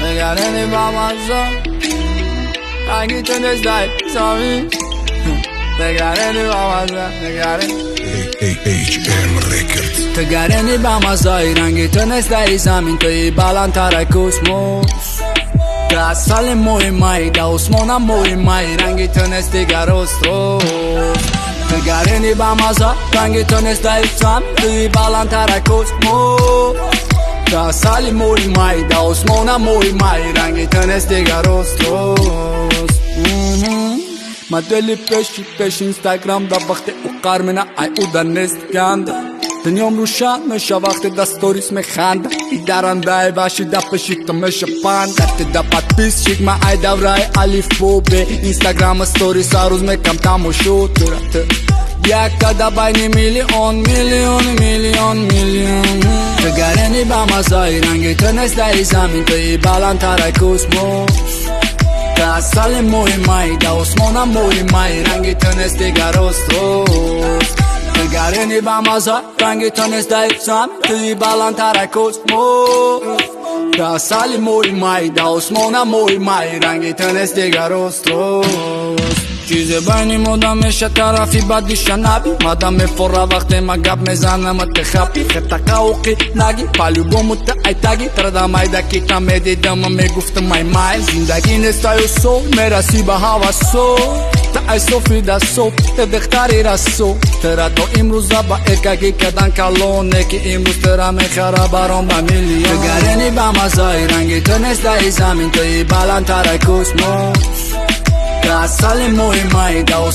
نگرانی با مزا رنگی تونست دای سامی نگرانی با مزا HM Records. نگرانی با مزای رنگی تونست دای زمین توی بالاتر کوسموس ده سال مهمایی ده عثمانم مهمایی رنگی تونست دیگر استروس نگرانی با مزا رنگی تونست دای زمین توی بالاتر کوسموس ده سال مهمایی ده عثمانم مهمایی رنگی تونست دیگر استروس ما دلی پیش اینستاگرام دا وقت او قرمنا ای او در نست گنده دنیام روشن میشه وقت دا ستوریس میخنده ای درنده باشی دا پشیک تو میشه پنده دا پادپیس شیک ما ای دورای الیف بوبه اینستاگرام ستوریس هر روز میکم تماشو تورته یک دا بین میلیون نگرانی با مزای رنگی تونست دای زمین توی بالاتر کوسموس ده سال مهمایی ده عثمانم مهمایی رنگی تونست دیگر استروس نگرانی با مزا رنگی تونست دای زمین توی بالاتر کوسموس ده سال مهمایی ده عثمانم مهمایی رنگی تونست دیگر استروس چیز بینی مدام میشه طرفی بدیشه نبی مدام میفوره وقتی ما گب میزنم اتخابی خطا قوقی نگی پالو بومت ای تگی تردم ای دکیتا میدیدم میگفتم مای زندگی نیستای سو میرسی به هوا سو تا ای صوفی دا سو تا بختاری رسو ترا تو امروز با ارکاگی کدن کلونه که امروز ترا میخره برام با میلیون نگرانی با مزای رنگی تونست دای زمین توی بالاتر کوسموس ده سال مهمایی ده